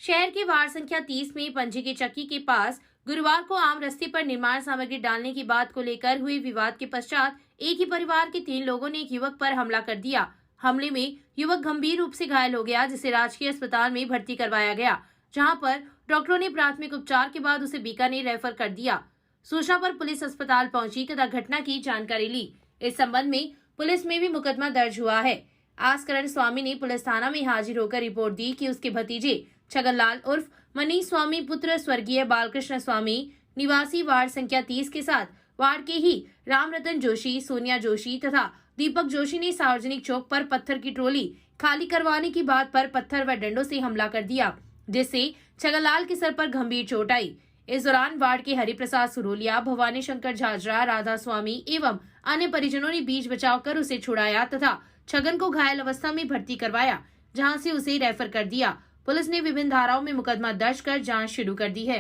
शहर के वार्ड संख्या 30 में पंजे की चक्की के पास गुरुवार को आम रस्ते पर निर्माण सामग्री डालने की बात को लेकर हुए विवाद के पश्चात एक ही परिवार के 3 लोगों ने एक युवक पर हमला कर दिया। हमले में युवक गंभीर रूप से घायल हो गया, जिसे राजकीय अस्पताल में भर्ती करवाया गया, जहां पर डॉक्टरों ने प्राथमिक उपचार के बाद उसे बीकानेर रेफर कर दिया। सूचना पर पुलिस अस्पताल पहुंची तथा घटना की जानकारी ली। इस संबंध में पुलिस में भी मुकदमा दर्ज हुआ है। आसकरण स्वामी ने पुलिस थाना में हाजिर होकर रिपोर्ट दी कि उसके भतीजे छगनलाल उर्फ मनीष स्वामी पुत्र स्वर्गीय बालकृष्ण स्वामी निवासी वार्ड संख्या 30 के साथ वार्ड के ही रामरतन जोशी, सोनिया जोशी तथा दीपक जोशी ने सार्वजनिक चौक पर पत्थर की ट्रॉली खाली करवाने की बात पर पत्थर व डंडों से हमला कर दिया, जिससे छगनलाल के सर पर गंभीर चोट आई। इस दौरान वार्ड के हरिप्रसाद सुरोलिया, भवानी शंकर झाझरा, राधा स्वामी एवं अन्य परिजनों ने बीच बचाव कर उसे छुड़ाया तथा छगन को घायल अवस्था में भर्ती करवाया, जहां से उसे रेफर कर दिया। पुलिस ने विभिन्न धाराओं में मुकदमा दर्ज कर जांच शुरू कर दी है।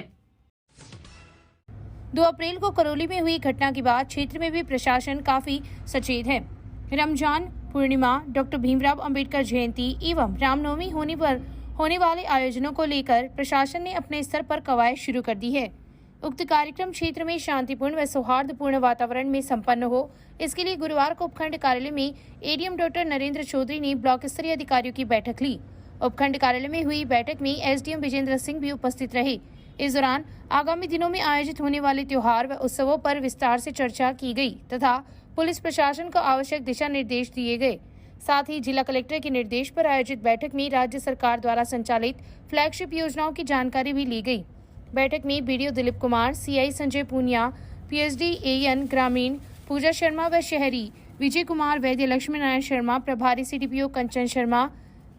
2 अप्रैल को करौली में हुई घटना के बाद क्षेत्र में भी प्रशासन काफी सचेत है। रमजान पूर्णिमा, डॉक्टर भीमराव अंबेडकर जयंती एवं रामनवमी होने वाले आयोजनों को लेकर प्रशासन ने अपने स्तर पर कवायद शुरू कर दी है। उक्त कार्यक्रम क्षेत्र में शांतिपूर्ण व सौहार्दपूर्ण वातावरण में संपन्न हो, इसके लिए गुरुवार को उपखंड कार्यालय में एडीएम डॉक्टर नरेंद्र चौधरी ने ब्लॉक स्तरीय अधिकारियों की बैठक ली। उपखंड कार्यालय में हुई बैठक में एसडीएम विजेंद्र सिंह भी उपस्थित रहे। इस दौरान आगामी दिनों में आयोजित होने वाले त्योहार व उत्सवों पर विस्तार से चर्चा की गई तथा पुलिस प्रशासन को आवश्यक दिशा निर्देश दिए गए। साथ ही जिला कलेक्टर के निर्देश पर आयोजित बैठक में राज्य सरकार द्वारा संचालित फ्लैगशिप योजनाओं की जानकारी भी ली गई। बैठक में BDO Dilip Kumar, CI Sanjay Poonia, PHD AN ग्रामीण पूजा शर्मा व शहरी विजय कुमार वैद्य, लक्ष्मी नारायण शर्मा, प्रभारी सीडीपीओ कंचन शर्मा,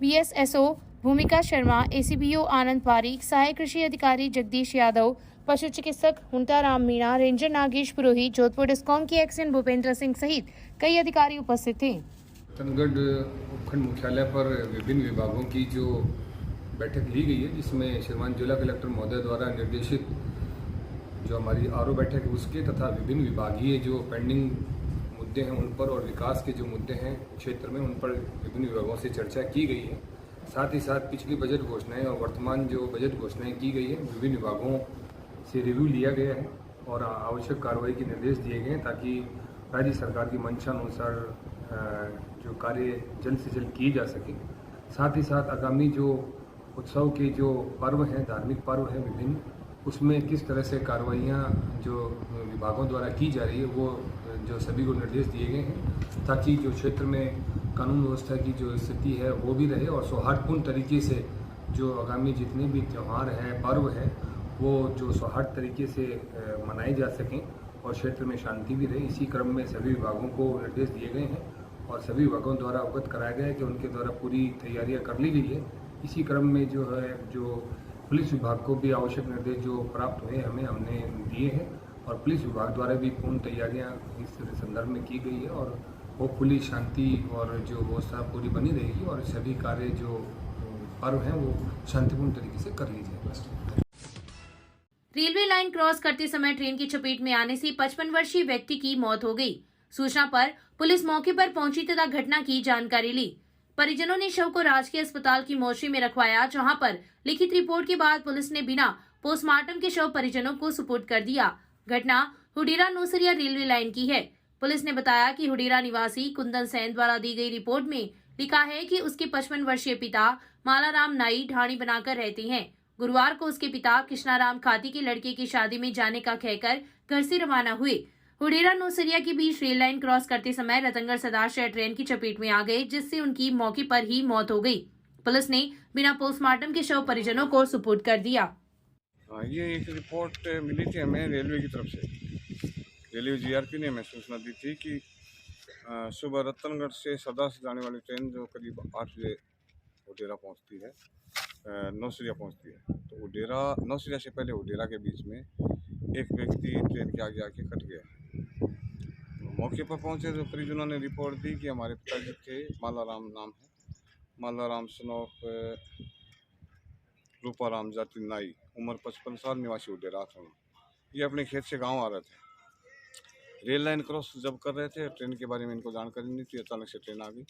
बीएसएसओ भूमिका शर्मा, एसीबीओ आनंद पारीक, सहायक कृषि अधिकारी जगदीश यादव, पशु चिकित्सक हुंटाराम मीणा, रेंजर नागेश पुरोहित, जोधपुर डिस्कॉम के एक्सन भूपेंद्र सिंह सहित कई अधिकारी उपस्थित थे। रतनगढ़ उपखंड मुख्यालय पर विभिन्न विभागों की जो बैठक ली गई है, जिसमें श्रीमान जिला कलेक्टर महोदय द्वारा निर्देशित जो हमारी आरओ बैठक है उसके तथा विभिन्न विभागीय जो पेंडिंग मुद्दे हैं उन पर और विकास के जो मुद्दे हैं क्षेत्र में उन पर विभिन्न विभागों से चर्चा की गई है। साथ ही साथ पिछली बजट घोषणाएं और वर्तमान जो बजट घोषणाएं की गई है, विभिन्न विभागों से रिव्यू लिया गया है और आवश्यक कार्रवाई के निर्देश दिए गए हैं ताकि राज्य सरकार की मंशा अनुसार जो कार्य जल्द से जल्द किए जा सके। साथ ही साथ आगामी जो उत्सव के जो पर्व हैं, धार्मिक पर्व हैं विभिन्न, उसमें किस तरह से कार्रवाइयाँ जो विभागों द्वारा की जा रही है वो जो सभी को निर्देश दिए गए हैं ताकि जो क्षेत्र में कानून व्यवस्था की जो स्थिति है वो भी रहे और सौहार्दपूर्ण तरीके से जो आगामी जितने भी त्यौहार हैं, पर्व हैं, वो जो सौहार्द तरीके से मनाए जा सकें और क्षेत्र में शांति भी रहे। इसी क्रम में सभी विभागों को निर्देश दिए गए हैं और सभी विभागों द्वारा अवगत कराया गया है कि उनके द्वारा पूरी तैयारियां कर ली गई है। इसी क्रम में जो है जो पुलिस विभाग को भी आवश्यक निर्देश जो प्राप्त हुए हमने दिए हैं और पुलिस विभाग द्वारा भी पूर्ण तैयारियां इस संदर्भ में की गई है और होपफुली शांति और जो व्यवस्था पूरी बनी रहेगी और सभी कार्य जो पर्व हैं वो शांतिपूर्ण तरीके से कर ली जाएगी। रेलवे लाइन क्रॉस करते समय ट्रेन की चपेट में आने से 55 वर्षीय व्यक्ति की मौत हो गई। सूचना पर पुलिस मौके पर पहुंची तथा घटना की जानकारी ली। परिजनों ने शव को राजकीय अस्पताल की मोर्चरी में रखवाया, जहां पर लिखित रिपोर्ट के बाद पुलिस ने बिना पोस्टमार्टम के शव परिजनों को सुपुर्द कर दिया। घटना हुडीरा नूसरिया रेलवे लाइन की है। पुलिस ने बताया कि हुडीरा निवासी कुंदन सेन द्वारा दी गई रिपोर्ट में लिखा है कि उसके 55 वर्षीय पिता मालाराम नाई ढाणी बनाकर रहते हैं। गुरुवार को उसके पिता कृष्णाराम खाती के लड़के की शादी में जाने का कहकर घर से रवाना हुए। हुडीरा नूसरिया के बीच रेल लाइन क्रॉस करते समय रतनगढ़ सदाशय ट्रेन की चपेट में आ गए, जिससे उनकी मौके पर ही मौत हो गई। पुलिस ने बिना पोस्टमार्टम के शव परिजनों को सुपुर्द कर दिया। ये एक रिपोर्ट मिली थी हमें रेलवे की तरफ से। रेलवे जीआरपी ने हमें सूचना दी थी कि सुबह रतनगढ़ से सदा से जाने वाली ट्रेन जो करीब 8 बजे उडेरा पहुंचती है, नौसरिया पहुंचती है, तो उडेरा नौसरिया से पहले उडेरा के बीच में एक व्यक्ति ट्रेन के आगे आके कट गया। तो मौके पर पहुंचे तो परिजनों ने रिपोर्ट दी कि हमारे पिताजी के मालाराम नाम है, मालाराम सनोफ रूपाराम जाति नाई, उम्र 55 साल, निवासी उडेरा था। ये अपने खेत से गांव आ रहे थे। रेल लाइन क्रॉस जब कर रहे थे, ट्रेन के बारे में इनको जानकारी नहीं थी, अचानक से ट्रेन आ गई,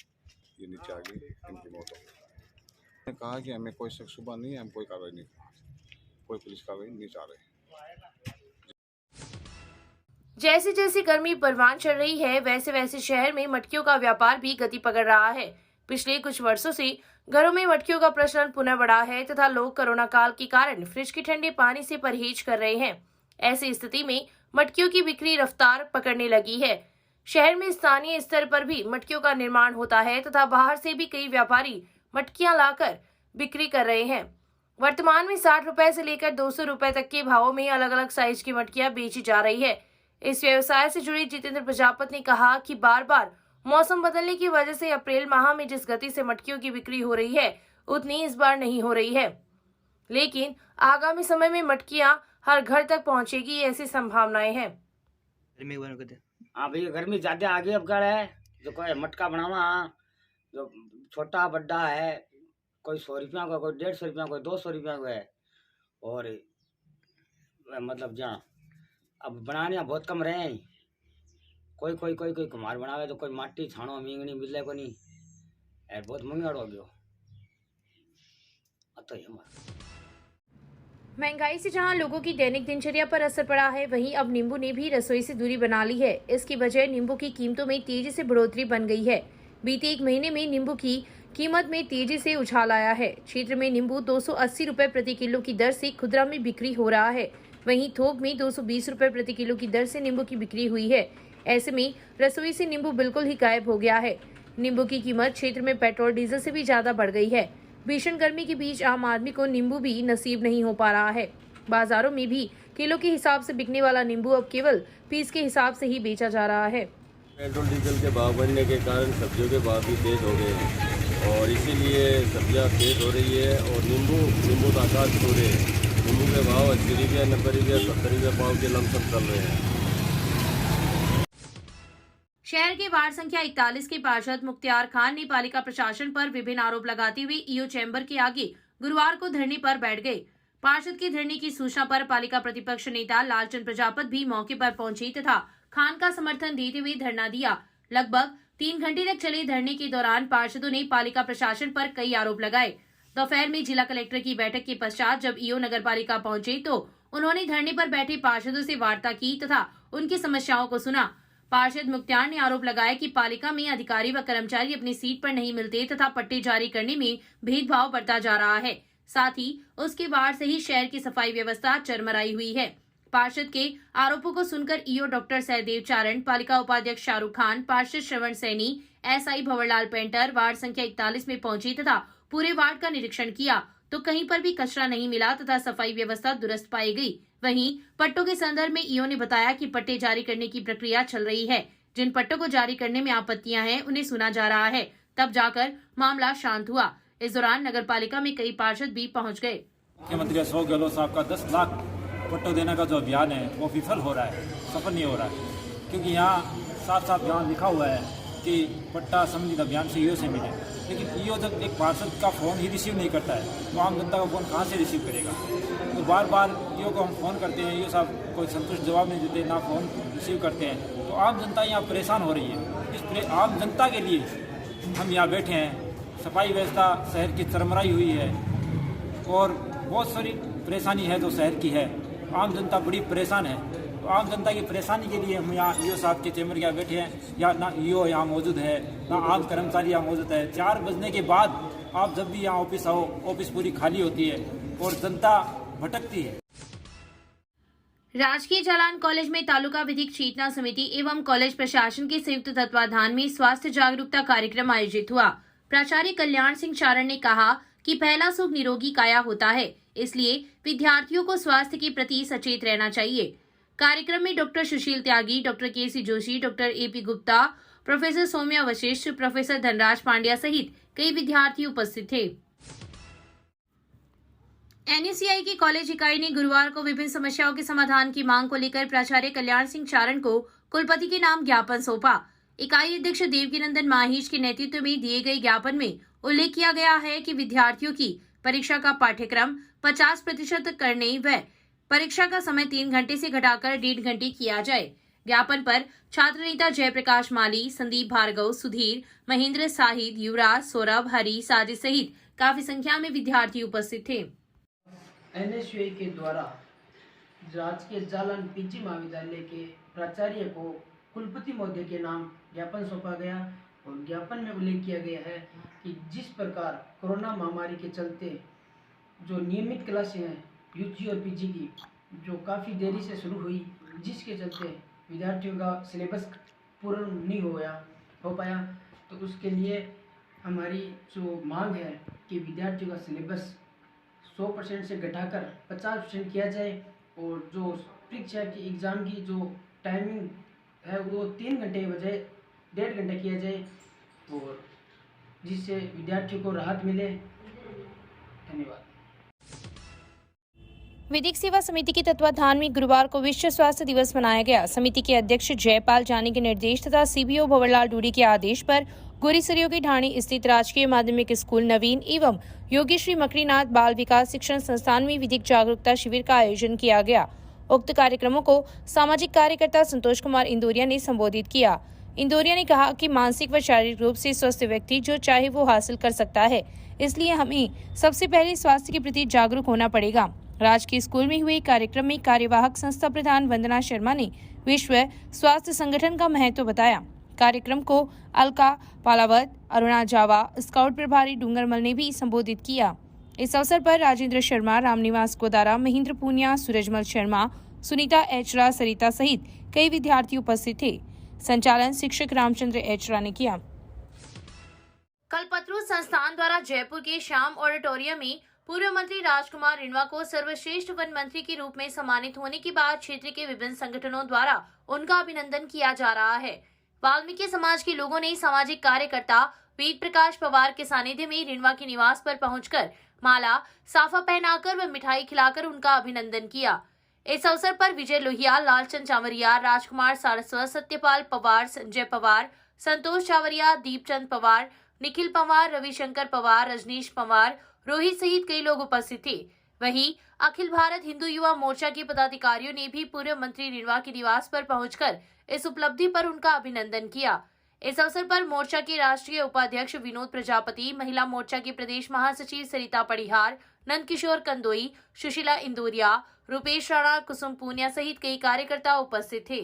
ये नीचे आ गई, इनकी मौत हो गई। ने कहा कि हमें कोई शक शुबा नहीं है, हम कोई कार्रवाई नहीं कर रहे, कोई पुलिस कार्रवाई नहीं चाह रहे। जैसे जैसे गर्मी परवान चढ़ रही है, वैसे वैसे शहर में मटकियों का व्यापार भी गति पकड़ रहा है। पिछले कुछ वर्षों से घरों में मटकियों का प्रचलन पुनः बढ़ा है तथा लोग कोरोना काल के कारण फ्रिज के ठंडे पानी से परहेज कर रहे हैं। ऐसी स्थिति में मटकियों की बिक्री रफ्तार पकड़ने लगी है। शहर में स्थानीय स्तर पर भी मटकियों का निर्माण होता है तथा बाहर से भी कई व्यापारी मटकियां लाकर बिक्री कर रहे हैं। वर्तमान में 60 रुपए से लेकर 200 रुपए तक के भावों में अलग अलग साइज की मटकियां बेची जा रही है। इस व्यवसाय से जुड़े जितेंद्र प्रजापति ने कहा कि बार बार मौसम बदलने की वजह से अप्रैल माह में जिस गति से मटकियों की बिक्री हो रही है, उतनी इस बार नहीं हो रही है, लेकिन आगामी समय में मटकियां हर घर तक पहुंचेगी, ऐसी संभावनाएं हैं। हाँ भैया, गर्मी ज्यादा आगे अब गड़ है। जो कोई मटका बनावा, जो छोटा बड्डा है, कोई 100 रुपया का, कोई 150 रुपया, कोई 200 रुपया का है। और मतलब जहाँ अब बनाने बहुत कम रहे हैं। कोई कुम्हार बनावे तो कोई माटी छानो मींगनी मिले को नहीं, बहुत मंगाड़ हो गयो। महंगाई से जहां लोगों की दैनिक दिनचर्या पर असर पड़ा है, वहीं अब नींबू ने भी रसोई से दूरी बना ली है। इसकी वजह नींबू की कीमतों में तेजी से बढ़ोतरी बन गई है। बीते एक महीने में नींबू की कीमत में तेजी से उछाल आया है। क्षेत्र में नींबू 280 रुपए प्रति किलो की दर से खुदरा में बिक्री हो रहा है, वहीं थोक में 220 रुपए प्रति किलो की दर से नींबू की बिक्री हुई है। ऐसे में रसोई से नींबू बिल्कुल ही गायब हो गया है। नींबू की कीमत क्षेत्र में पेट्रोल डीजल से भी ज्यादा बढ़ गई है। भीषण गर्मी के बीच आम आदमी को नींबू भी नसीब नहीं हो पा रहा है। बाजारों में भी किलो के हिसाब से बिकने वाला नींबू अब केवल पीस के हिसाब से ही बेचा जा रहा है। पेट्रोल डीजल के भाव बढ़ने के कारण सब्जियों के भाव भी तेज हो गए हैं और इसीलिए सब्जियां तेज हो रही है और नींबू का आकाश छू रहे हैं। नींबू के भाव 80 रुपये, 90 रुपये, 70 रुपये पाव के लमसम चल रहे हैं। शहर के वार्ड संख्या 41 के पार्षद मुख्तियार खान ने पालिका प्रशासन पर विभिन्न आरोप लगाते हुए ईओ चैम्बर के आगे गुरुवार को धरने पर बैठ गए। पार्षद के धरने की सूचना पर पालिका प्रतिपक्ष नेता लालचंद प्रजापति भी मौके पर पहुंचे तथा खान का समर्थन देते हुए धरना दिया। लगभग 3 घंटे तक चले धरने के दौरान पार्षदों ने पालिका प्रशासन पर कई आरोप लगाए। दोपहर में जिला कलेक्टर की बैठक के पश्चात जब ईओ नगर पालिका पहुंचे तो उन्होंने धरने पर बैठे पार्षदों से वार्ता की तथा उनकी समस्याओं को सुना। पार्षद मुख्तियार ने आरोप लगाया कि पालिका में अधिकारी व कर्मचारी अपनी सीट पर नहीं मिलते तथा पट्टे जारी करने में भेदभाव बरता जा रहा है। साथ ही उसके वार्ड से ही शहर की सफाई व्यवस्था चरमराई हुई है। पार्षद के आरोपों को सुनकर ईओ डॉक्टर सहदेव चारण, पालिका उपाध्यक्ष शाहरुख खान, पार्षद Shravan Saini, SI Bhanwarlal painter ward संख्या 41 में पहुंचे तथा पूरे वार्ड का निरीक्षण किया तो कहीं पर भी कचरा नहीं मिला तथा सफाई व्यवस्था दुरुस्त पाई गई। वहीं पट्टों के संदर्भ में ईओ ने बताया कि पट्टे जारी करने की प्रक्रिया चल रही है। जिन पट्टों को जारी करने में आपत्तियां हैं उन्हें सुना जा रहा है, तब जाकर मामला शांत हुआ। इस दौरान नगर पालिका में कई पार्षद भी पहुंच गए। मुख्यमंत्री अशोक गहलोत साहब का 10 लाख पट्टों देने का जो अभियान है वो विफल हो रहा है, सफल नहीं हो रहा है, क्योंकि यहाँ साफ साफ यहाँ लिखा हुआ है कि पट्टा संबंधित अभियान से ईओ से मिले, लेकिन ईओ जब एक पार्षद का फ़ोन ही रिसीव नहीं करता है तो आम जनता का फ़ोन कहाँ से रिसीव करेगा। तो बार बार ईओ को हम फ़ोन करते हैं, ईओ साहब कोई संतुष्ट जवाब नहीं देते, ना फ़ोन रिसीव करते हैं, तो आम जनता यहाँ परेशान हो रही है। इस आम जनता के लिए हम यहाँ बैठे हैं। सफाई व्यवस्था शहर की चरमराई हुई है और बहुत सारी परेशानी है जो शहर की है। आम जनता बड़ी परेशान है, तो आम जनता की परेशानी के लिए हम यहाँ ईओ साहब के चैम्बर यहाँ बैठे हैं। या ना ईओ यहाँ मौजूद है, ना आम कर्मचारी यहाँ मौजूद है। 4 बजने के बाद आप जब भी यहाँ ऑफिस आओ, ऑफिस पूरी खाली होती है और जनता भटकती है। राजकीय जालान कॉलेज में तालुका विधिक चेतना समिति एवं कॉलेज प्रशासन के संयुक्त तत्वाधान में स्वास्थ्य जागरूकता कार्यक्रम आयोजित हुआ। प्राचार्य कल्याण सिंह चारण ने कहा कि पहला सुख निरोगी काया होता है, इसलिए विद्यार्थियों को स्वास्थ्य के प्रति सचेत रहना चाहिए। कार्यक्रम में doctor Sushil Tyagi, doctor KC Joshi, doctor AP Gupta, professor Saumya Vashishtha, professor Dhanraj Pandya सहित कई विद्यार्थी उपस्थित थे। एनयूसीआई की कॉलेज इकाई ने गुरुवार को विभिन्न समस्याओं के समाधान की मांग को लेकर प्राचार्य कल्याण सिंह चारण को कुलपति के नाम ज्ञापन सौंपा। इकाई अध्यक्ष देवकीनंदन माहिश के नेतृत्व में दिए गए ज्ञापन में उल्लेख किया गया है कि विद्यार्थियों की परीक्षा का पाठ्यक्रम 50% करने व परीक्षा का समय 3 घंटे से घटाकर 1.5 घंटे किया जाए। ज्ञापन पर छात्र नेता जयप्रकाश माली, संदीप भार्गव, सुधीर, महेंद्र साहिद, युवराज, सौरभ, हरी, साजिद सहित काफी संख्या में विद्यार्थी उपस्थित थे। NSUI के द्वारा राजकीय जालन पीजी महाविद्यालय के प्राचार्य को कुलपति महोदय के नाम ज्ञापन सौंपा गया और ज्ञापन में उल्लेख किया गया है कि जिस प्रकार कोरोना महामारी के चलते जो नियमित क्लासें हैं UG और PG की जो काफ़ी देरी से शुरू हुई, जिसके चलते विद्यार्थियों का सिलेबस पूर्ण नहीं हो पाया, तो उसके लिए हमारी जो मांग है कि विद्यार्थियों का सिलेबस 100% से घटाकर 50% किया जाए और जो परीक्षा की एग्ज़ाम की जो टाइमिंग है वो 3 घंटे के बजाय 1.5 घंटे किया जाए और जिससे विद्यार्थियों को राहत मिले। धन्यवाद। विधिक सेवा समिति के तत्वाधान में गुरुवार को विश्व स्वास्थ्य दिवस मनाया गया। समिति के अध्यक्ष जयपाल जानी के निर्देश तथा CBO भंवरलाल डूडी के आदेश पर गोरीसरियों की ढाणी स्थित राजकीय माध्यमिक स्कूल नवीन एवं योगीश्री मकरीनाथ बाल विकास शिक्षण संस्थान में विधिक जागरूकता शिविर का आयोजन किया गया। उक्त कार्यक्रमों को सामाजिक कार्यकर्ता संतोष कुमार इंदौरिया ने संबोधित किया। इंदौरिया ने कहा कि मानसिक व शारीरिक रूप से स्वस्थ व्यक्ति जो चाहे वो हासिल कर सकता है, इसलिए हमें सबसे पहले स्वास्थ्य के प्रति जागरूक होना पड़ेगा। राजकीय स्कूल में हुए कार्यक्रम में कार्यवाहक संस्था प्रधान वंदना शर्मा ने विश्व स्वास्थ्य संगठन का महत्व बताया। कार्यक्रम को अलका पालावत, अरुणा जावा, स्काउट प्रभारी डूंगरमल ने भी संबोधित किया। इस अवसर पर राजेंद्र शर्मा, रामनिवास गोदारा, महेंद्र पूनिया, सूरजमल शर्मा, सुनीता एचरा, सरिता सहित कई विद्यार्थी उपस्थित थे। संचालन शिक्षक रामचंद्र एचरा ने किया। कल्पतरु संस्थान द्वारा जयपुर के श्याम ऑडिटोरियम में पूर्व मंत्री राजकुमार रिणवा को सर्वश्रेष्ठ वन मंत्री के रूप में सम्मानित होने के बाद क्षेत्र के विभिन्न संगठनों द्वारा उनका अभिनंदन किया जा रहा है। वाल्मीकि समाज के लोगों ने सामाजिक कार्यकर्ता वेद प्रकाश पवार के सानिध्य में रिणवा के निवास पर पहुंचकर माला, साफा पहनाकर व मिठाई खिलाकर उनका अभिनंदन किया। इस अवसर पर विजय लोहिया, लालचंद चावरिया, राजकुमार सारस्वत, सत्यपाल पवार, संजय पवार, संतोष चावरिया, दीपचंद पवार, निखिल पवार, रविशंकर पवार, रजनीश पवार, रोहित सहित कई लोग उपस्थित थे। वहीं अखिल भारत हिंदू युवा मोर्चा के पदाधिकारियों ने भी पूर्व मंत्री रिणवा के निवास पर पहुंचकर इस उपलब्धि पर उनका अभिनंदन किया। इस अवसर पर मोर्चा के राष्ट्रीय उपाध्यक्ष विनोद प्रजापति, महिला मोर्चा के प्रदेश महासचिव सरिता पड़िहार, नंदकिशोर कंदोई, सुशीला इंदौरिया, रुपेश राणा, कुसुम पूनिया सहित कई कार्यकर्ता उपस्थित थे।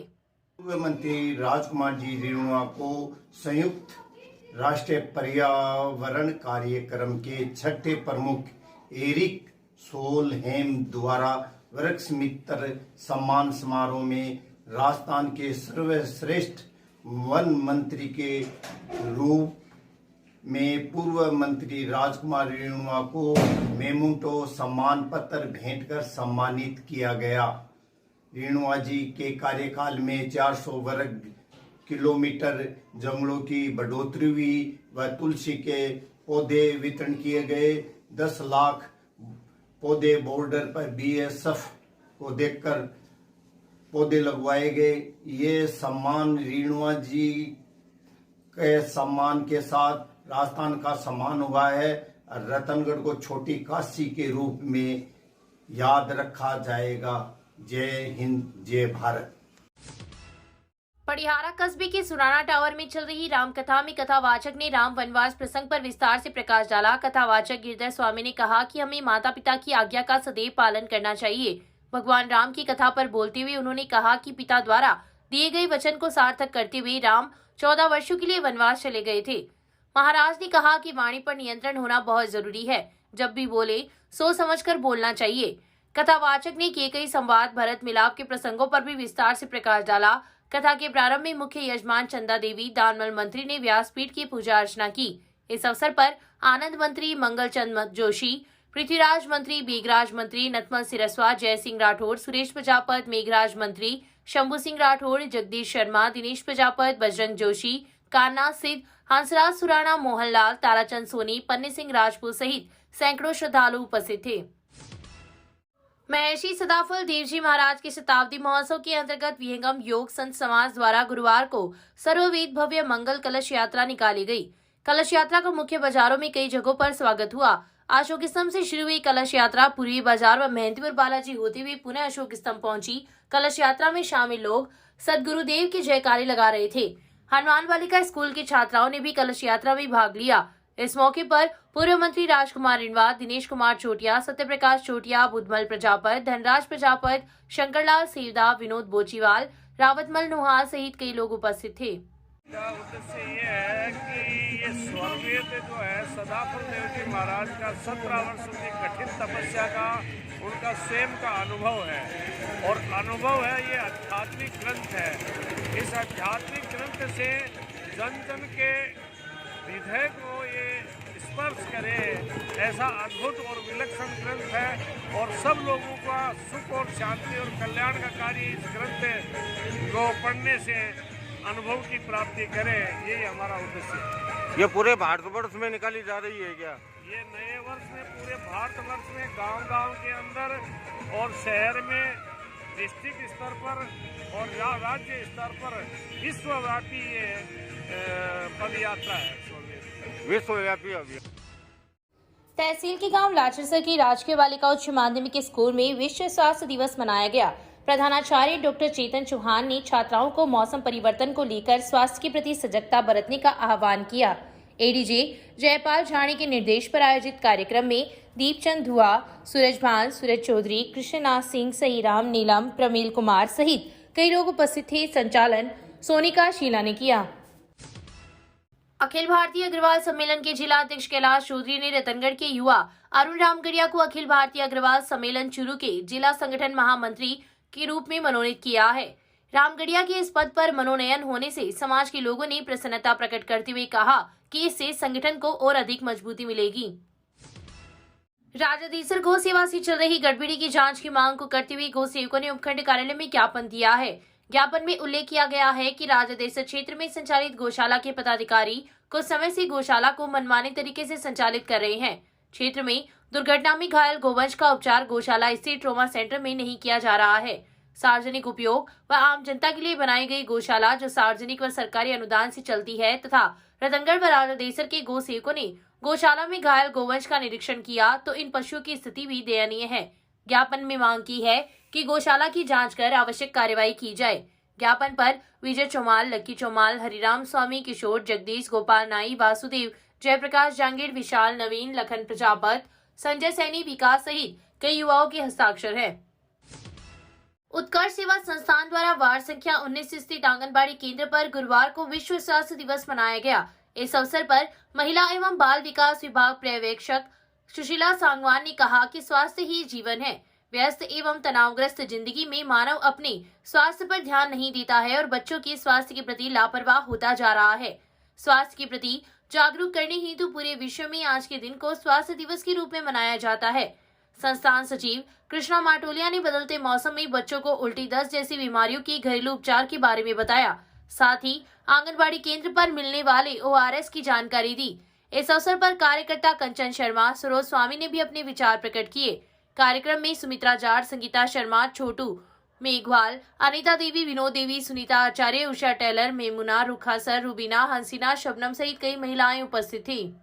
पूर्व मंत्री राजकुमार जी रिणवा को संयुक्त राष्ट्रीय पर्यावरण कार्यक्रम के छठे प्रमुख एरिक सोलहेम द्वारा वृक्ष मित्र सम्मान समारोह में राजस्थान के सर्वश्रेष्ठ वन मंत्री के रूप में पूर्व मंत्री राजकुमार रिणवा को मेमोंटो सम्मान पत्र भेंट कर सम्मानित किया गया। रिणवा जी के कार्यकाल में 400 वर्ग किलोमीटर जंगलों की बढ़ोतरी हुई व तुलसी के पौधे वितरण किए गए। 10 लाख पौधे बॉर्डर पर BSF को देखकर पौधे लगवाए गए। ये सम्मान रिणवा जी के सम्मान के साथ राजस्थान का सम्मान हुआ है। रतनगढ़ को छोटी काशी के रूप में याद रखा जाएगा। जय हिंद, जय भारत। पड़िहारा कस्बे के सुराना टावर में चल रही रामकथा में कथावाचक ने राम वनवास प्रसंग पर विस्तार से प्रकाश डाला। कथावाचक गिरधर स्वामी ने कहा कि हमें माता पिता की आज्ञा का सदैव पालन करना चाहिए। भगवान राम की कथा पर बोलते हुए उन्होंने कहा कि पिता द्वारा दिए गए वचन को सार्थक करते हुए राम 14 वर्षों के लिए वनवास चले गए थे। महाराज ने कहा कि वाणी पर नियंत्रण होना बहुत जरूरी है। जब भी बोले सोच समझकर बोलना चाहिए। कथावाचक ने केकई संवाद, भरत मिलाप के प्रसंगों पर भी विस्तार से प्रकाश डाला। कथा के प्रारंभ में मुख्य यजमान चंदा देवी, दानमल मंत्री ने व्यासपीठ की पूजा अर्चना की। इस अवसर पर आनंद मंत्री मंगलचंद जोशी, पृथ्वीराज मंत्री, बेगराज मंत्री, नथमल सिरस्वा, जय सिंह राठौड़, सुरेश प्रजापत, मेघराज मंत्री, शंभू सिंह राठौड़, जगदीश शर्मा, दिनेश प्रजापत, बजरंग जोशी, कान्हा सिद्ध, हंसराज सुराणा, मोहनलाल, ताराचंद सोनी, पन्नी सिंह राजपूत सहित सैकड़ों श्रद्धालु उपस्थित थे। महर्षि सदाफल देवजी महाराज के शताब्दी महोत्सव के अंतर्गत विहंगम योग संत समाज द्वारा गुरुवार को सर्ववेद भव्य मंगल कलश यात्रा निकाली गई। कलश यात्रा का मुख्य बाजारों में कई जगहों पर स्वागत हुआ। अशोक स्तंभ से शुरू हुई कलश यात्रा पूर्वी बाजार व मेहंतीपुर बालाजी होते हुए पुनः अशोक स्तंभ पहुंची। कलश यात्रा में शामिल लोग सदगुरुदेव की जयकारी लगा रहे थे। हनुमान बालिका स्कूल की छात्राओं ने भी कलश यात्रा में भाग लिया। इस मौके पर पूर्व मंत्री राजकुमार रिणवा, दिनेश कुमार चोटिया, सत्यप्रकाश चोटिया, बुधमल प्रजापत, धनराज प्रजापत, शंकरलाल सेवदा, विनोद बोचीवाल, रावतमल नुहार सहित कई लोग उपस्थित थे। उद्देश्य ये है कि ये स्वर्गीय जो है सदाफल देव जी महाराज का 17 वर्ष की कठिन तपस्या का उनका स्वयं का अनुभव है, और अनुभव है ये आध्यात्मिक ग्रंथ है। इस आध्यात्मिक ग्रंथ से जन जन के हृदय को ये स्पर्श करे, ऐसा अद्भुत और विलक्षण ग्रंथ है, और सब लोगों का सुख और शांति और कल्याण का कार्य इस ग्रंथ को पढ़ने से अनुभव की प्राप्ति करें, यही हमारा उद्देश्य है। ये पूरे भारतवर्ष में निकाली जा रही है क्या? ये नए वर्ष में पूरे भारतवर्ष में गांव-गांव के अंदर और शहर में, डिस्ट्रिक्ट स्तर पर और राज्य स्तर पर विश्वव्यापी ये पद यात्रा है, विश्वव्यापी अभियान। तहसील के गांव लाचरसर की राजकीय बालिका उच्च माध्यमिक स्कूल में विश्व स्वास्थ्य दिवस मनाया गया। प्रधानाचार्य डॉक्टर चेतन चौहान ने छात्राओं को मौसम परिवर्तन को लेकर स्वास्थ्य के प्रति सजगता बरतने का आह्वान किया। एडीजे जयपाल झाणी के निर्देश पर आयोजित कार्यक्रम में दीपचंद धुआ, सूरज भान, सूरज चौधरी, कृष्णनाथ सिंह, सहीराम, नीलम, प्रमील कुमार सहित कई लोग उपस्थित थे। संचालन सोनिका शीला ने किया। अखिल भारतीय अग्रवाल सम्मेलन के जिला अध्यक्ष कैलाश चौधरी ने रतनगढ़ के युवा अरुण रामगढ़िया को अखिल भारतीय अग्रवाल सम्मेलन चुरू के जिला संगठन महामंत्री के रूप में मनोनीत किया है। रामगढ़िया के इस पद पर मनोनयन होने से समाज के लोगों ने प्रसन्नता प्रकट करते हुए कहा कि इससे संगठन को और अधिक मजबूती मिलेगी। राजादेसर गौ सेवा से चल रही गड़बड़ी की जांच की मांग को करते हुए गौ सेवकों ने उपखंड कार्यालय में ज्ञापन दिया है। ज्ञापन में उल्लेख किया गया है कि राजादेसर क्षेत्र में संचालित गौशाला के पदाधिकारी कुछ समय से गौशाला को मनमाने तरीके से संचालित कर रहे हैं। क्षेत्र में दुर्घटना में घायल गोवंश का उपचार गौशाला स्थित ट्रॉमा सेंटर में नहीं किया जा रहा है। सार्वजनिक उपयोग व आम जनता के लिए बनाई गई गौशाला जो सार्वजनिक व सरकारी अनुदान से चलती है तथा रतनगढ़ व राजादेसर के गौ सेवकों ने गौशाला में घायल गोवंश का निरीक्षण किया तो इन पशुओं की स्थिति भी दयनीय है। ज्ञापन में मांग की है कि गौशाला की जांच कर आवश्यक कार्रवाई की जाए। ज्ञापन पर विजय चौमाल, लक्की चौमाल, हरिराम स्वामी, किशोर, जगदीश, गोपाल नाई, वासुदेव, जयप्रकाश जांगीर, विशाल, नवीन, लखन प्रजापत, संजय सैनी, विकास सहित कई युवाओं के हस्ताक्षर है। उत्कर्ष सेवा संस्थान द्वारा वार्ड संख्या 19 स्थित आंगनबाड़ी केंद्र पर गुरुवार को विश्व स्वास्थ्य दिवस मनाया गया। इस अवसर पर महिला एवं बाल विकास विभाग पर्यवेक्षक सुशीला सांगवान ने कहा कि स्वास्थ्य ही जीवन है। व्यस्त एवं तनावग्रस्त जिंदगी में मानव अपने स्वास्थ्य पर ध्यान नहीं देता है और बच्चों के स्वास्थ्य के प्रति लापरवाह होता जा रहा है। स्वास्थ्य के प्रति जागरूक करने हेतु पूरे विश्व में आज के दिन को स्वास्थ्य दिवस के रूप में मनाया जाता है। संस्थान सचिव कृष्णा माटोलिया ने बदलते मौसम में बच्चों को उल्टी दस्त जैसी बीमारियों के घरेलू उपचार के बारे में बताया। साथ ही आंगनबाड़ी केंद्र पर मिलने वाले ORS की जानकारी दी। इस अवसर पर कार्यकर्ता कंचन शर्मा, सरोज स्वामी ने भी अपने विचार प्रकट किए। कार्यक्रम में सुमित्रा जाट, संगीता शर्मा, छोटू मेघवाल, अनिता देवी, विनोद देवी, सुनीता आचार्य, उषा टेलर, मेमुना, रुखा सर, रुबीना, हंसिना, शबनम सहित कई महिलाएं उपस्थित थी।